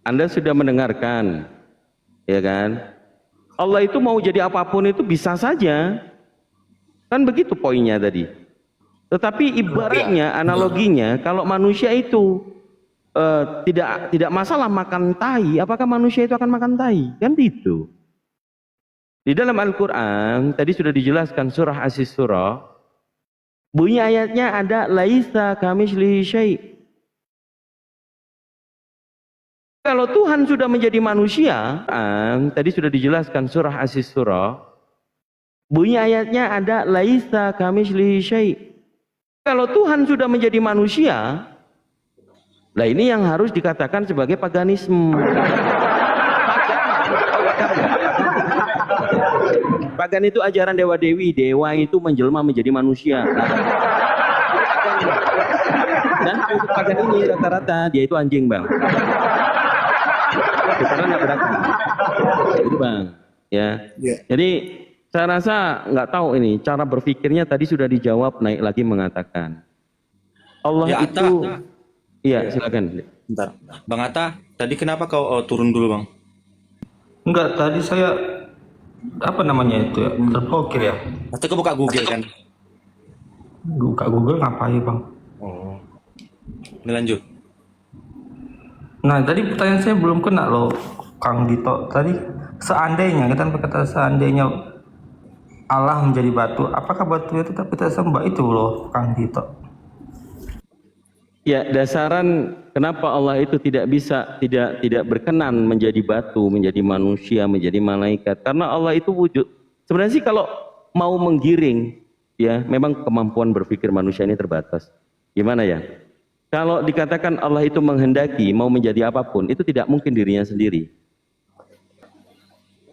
Anda sudah mendengarkan, ya kan? Allah itu mau jadi apapun itu bisa saja. Kan begitu poinnya tadi. Tetapi ibaratnya, analoginya, kalau manusia itu tidak masalah makan tai, apakah manusia itu akan makan tai? Kan itu. Di dalam Al-Quran, tadi sudah dijelaskan surah As-Surah, bunyi ayatnya ada laisa kamitslihi syai'. Kalau Tuhan sudah menjadi manusia, tadi sudah dijelaskan surah As-Surah, bunyi ayatnya ada laisa kamitslihi syai'. Kalau Tuhan sudah menjadi manusia, lah ini yang harus dikatakan sebagai paganisme. Pagan itu ajaran dewa-dewi, dewa itu menjelma menjadi manusia. Dan untuk pagan ini rata-rata dia itu anjing, Bang. Karena nggak berakal. Itu Bang, ya. Jadi saya rasa nggak tahu ini cara berpikirnya tadi sudah dijawab, naik lagi mengatakan Allah Ya, itu. Iya, silakan. Bentar. Bang Atta, tadi kenapa kau turun dulu, Bang? Enggak, tadi saya apa namanya itu ya, terblokir ya. Pasti kau buka Google kan? Buka Google ngapain, Bang? Oh. Ini lanjut. Nah, tadi pertanyaan saya belum kena loh, Kang Dito. Tadi seandainya, kita berkata seandainya Allah menjadi batu, apakah batu itu tetap kita sembah itu loh, Kang Dito? Ya, dasaran kenapa Allah itu tidak bisa, tidak berkenan menjadi batu, menjadi manusia, menjadi malaikat. Karena Allah itu wujud. Sebenarnya sih kalau mau menggiring, ya memang kemampuan berpikir manusia ini terbatas. Gimana ya? Kalau dikatakan Allah itu menghendaki mau menjadi apapun, itu tidak mungkin dirinya sendiri.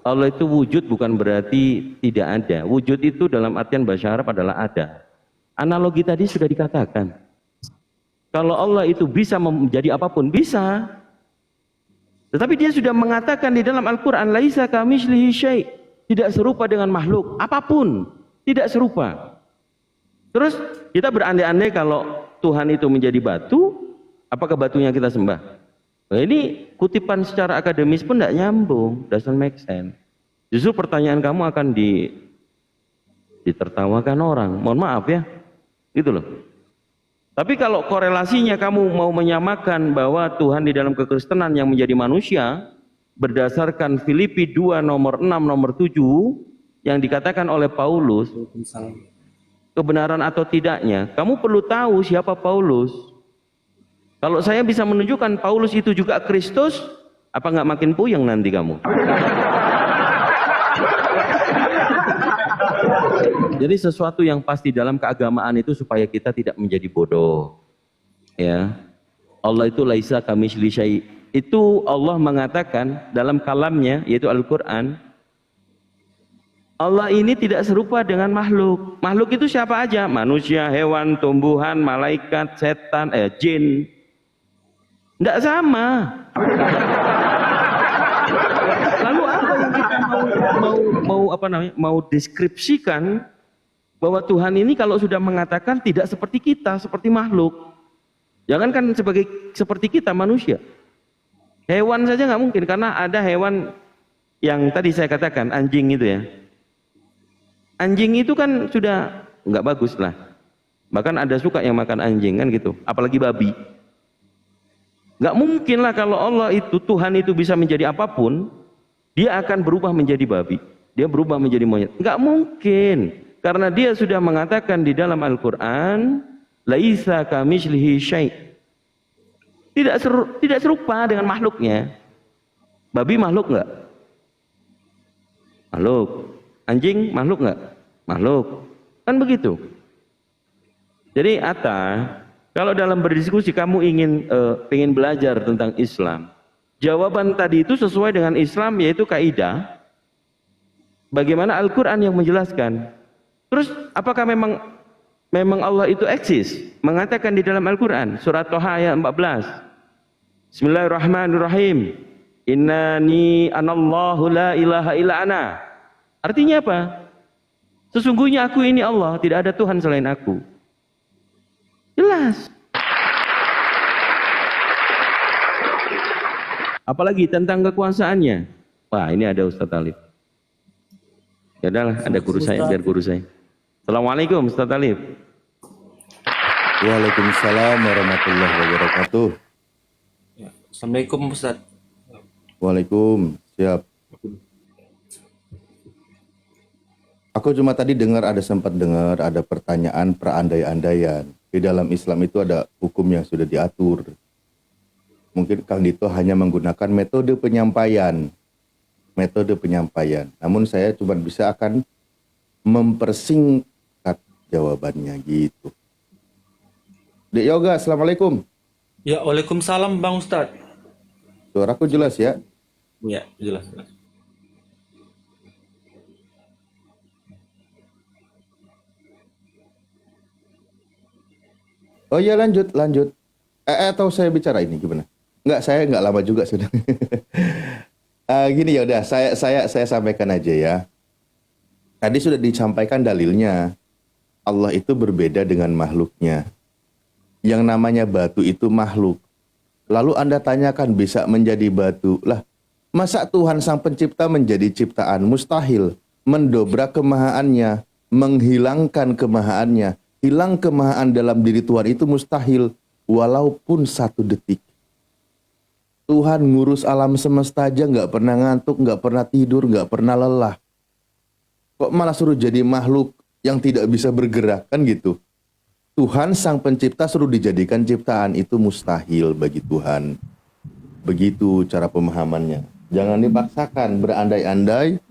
Allah itu wujud bukan berarti tidak ada. Wujud itu dalam artian bahasa Arab adalah ada. Analogi tadi sudah dikatakan. Kalau Allah itu bisa menjadi apapun, bisa. Tetapi dia sudah mengatakan di dalam Al-Quran, laisa kamitslihi syai', tidak serupa dengan makhluk apapun, tidak serupa. Terus kita berandai-andai kalau Tuhan itu menjadi batu, apakah batunya kita sembah? Nah, ini kutipan secara akademis pun tidak nyambung, doesn't make sense. Justru pertanyaan kamu akan ditertawakan orang. Mohon maaf ya, gitu loh. Tapi kalau korelasinya kamu mau menyamakan bahwa Tuhan di dalam kekristenan yang menjadi manusia berdasarkan Filipi 2 nomor 6 nomor 7 yang dikatakan oleh Paulus, kebenaran atau tidaknya, kamu perlu tahu siapa Paulus. Kalau saya bisa menunjukkan Paulus itu juga Kristus, apa nggak makin puyeng nanti kamu? Jadi sesuatu yang pasti dalam keagamaan itu supaya kita tidak menjadi bodoh. Ya. Allah itu laisa kamitsli syai'. Itu Allah mengatakan dalam kalamnya yaitu Al-Qur'an, Allah ini tidak serupa dengan makhluk. Makhluk itu siapa aja? Manusia, hewan, tumbuhan, malaikat, setan, jin. Tidak sama. Lalu apa yang kita mau deskripsikan bahwa Tuhan ini kalau sudah mengatakan tidak seperti kita, seperti makhluk. Jangankan seperti kita manusia. Hewan saja nggak mungkin karena ada hewan yang tadi saya katakan anjing itu ya. Anjing itu kan sudah nggak bagus lah. Bahkan ada suka yang makan anjing kan gitu. Apalagi babi. Nggak mungkin lah kalau Allah itu, Tuhan itu bisa menjadi apapun, dia akan berubah menjadi babi. Dia berubah menjadi monyet. Nggak mungkin. Karena dia sudah mengatakan di dalam Al-Quran, laisa kamitslihi syai'. Tidak serupa dengan makhluknya. Babi makhluk nggak? Makhluk. Anjing makhluk nggak? Makhluk. Kan begitu. Jadi kalau dalam berdiskusi kamu ingin belajar tentang Islam, jawaban tadi itu sesuai dengan Islam yaitu kaidah. Bagaimana Al-Quran yang menjelaskan. Terus apakah memang Allah itu eksis? Mengatakan di dalam Al-Quran surat Thaha ayat 14. Bismillahirrahmanirrahim. Innani anallahu la ilaha illa ana. Artinya apa? Sesungguhnya aku ini Allah, tidak ada Tuhan selain aku. Jelas. Apalagi tentang kekuasaannya. Wah, ini ada Ustaz Alif. Ya udahlah, ada guru saya, biar guru saya. Assalamualaikum Ustaz Alif. Waalaikumsalam warahmatullahi wabarakatuh. Assalamualaikum Ustaz. Waalaikum, siap. Aku cuma tadi sempat dengar ada pertanyaan perandai-andaian. Di dalam Islam itu ada hukum yang sudah diatur. Mungkin Kang Dito hanya menggunakan metode penyampaian. Namun saya cuma bisa akan mempersingkat jawabannya gitu. Dek Yoga, Assalamualaikum. Ya, Waalaikumsalam Bang Ustaz. Suaraku jelas ya? Ya, jelas. Oh iya, lanjut. Atau saya bicara ini gimana? Enggak, saya enggak lama juga sudah. Gini ya udah, saya sampaikan aja ya. Tadi sudah disampaikan dalilnya. Allah itu berbeda dengan makhluknya. Yang namanya batu itu makhluk. Lalu Anda tanyakan bisa menjadi batu. Lah, masa Tuhan Sang Pencipta menjadi ciptaan? Mustahil. Mendobrak kemahaannya, menghilangkan kemahaannya. Hilang kemahaan dalam diri Tuhan itu mustahil. Walaupun 1 detik. Tuhan ngurus alam semesta aja nggak pernah ngantuk, nggak pernah tidur, nggak pernah lelah. Kok malah suruh jadi makhluk yang tidak bisa bergerak, kan gitu. Tuhan Sang Pencipta suruh dijadikan ciptaan, itu mustahil bagi Tuhan. Begitu cara pemahamannya. Jangan dipaksakan berandai-andai,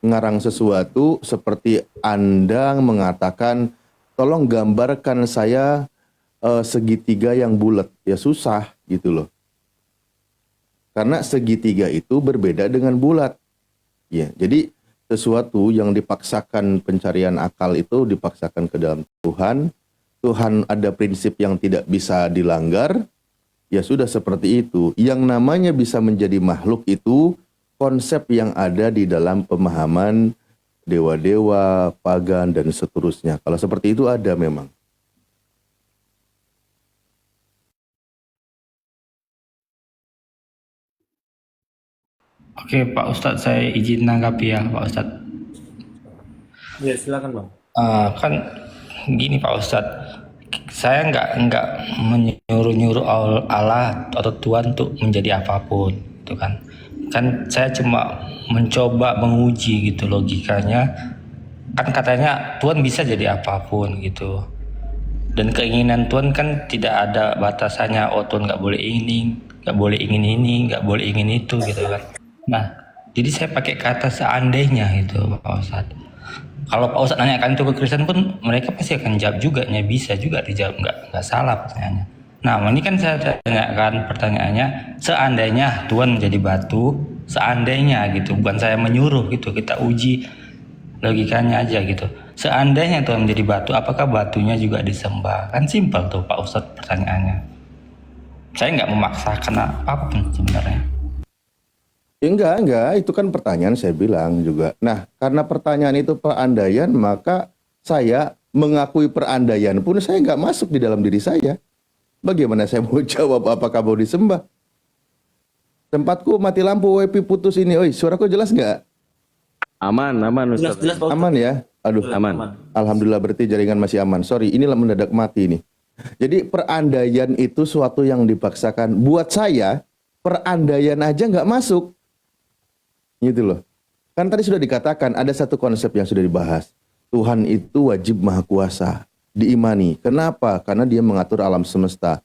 ngarang sesuatu seperti Anda mengatakan, tolong gambarkan saya segitiga yang bulat. Ya susah gitu loh. Karena segitiga itu berbeda dengan bulat. Ya, jadi sesuatu yang dipaksakan pencarian akal itu dipaksakan ke dalam Tuhan. Tuhan ada prinsip yang tidak bisa dilanggar. Ya sudah seperti itu. Yang namanya bisa menjadi makhluk itu konsep yang ada di dalam pemahaman dewa-dewa, pagan, dan seterusnya. Kalau seperti itu ada memang. Oke Pak Ustadz, saya izin nanggapi ya Pak Ustadz. Ya silakan Bang. Kan gini Pak Ustadz, saya nggak menyuruh Allah atau Tuhan untuk menjadi apapun, itu kan saya cuma mencoba menguji gitu logikanya kan katanya Tuhan bisa jadi apapun gitu. Dan keinginan Tuhan kan tidak ada batasannya. Oh Tuhan nggak boleh ini, nggak boleh ingin ini, nggak boleh ingin itu gitu kan. Nah, jadi saya pakai kata seandainya gitu Pak Ustadz. Kalau Pak Ustadz nanyakan itu ke Kristen pun mereka pasti akan jawab juga, bisa juga dijawab, nggak salah pertanyaannya. Nah, ini kan saya tanyakan pertanyaannya, seandainya Tuhan menjadi batu, seandainya gitu, bukan saya menyuruh gitu, kita uji logikanya aja gitu. Seandainya Tuhan menjadi batu, apakah batunya juga disembah? Kan simpel tuh Pak Ustadz pertanyaannya. Saya nggak memaksakan apapun sebenarnya. Enggak, itu kan pertanyaan saya bilang juga. Nah, karena pertanyaan itu perandaian, maka saya mengakui perandaian pun saya nggak masuk di dalam diri saya. Bagaimana saya mau jawab apakah mau disembah? Tempatku mati lampu, WiFi putus ini. Oi, suaraku jelas nggak? Aman Ustaz. Jelas, Pak Ustadz. Aman ya? Aduh, Aman. Alhamdulillah berarti jaringan masih aman. Sorry, inilah mendadak mati nih. Jadi perandaian itu suatu yang dipaksakan. Buat saya, perandaian aja nggak masuk. Gitu loh. Kan tadi sudah dikatakan ada satu konsep yang sudah dibahas. Tuhan itu wajib maha kuasa. Diimani. Kenapa? Karena dia mengatur alam semesta.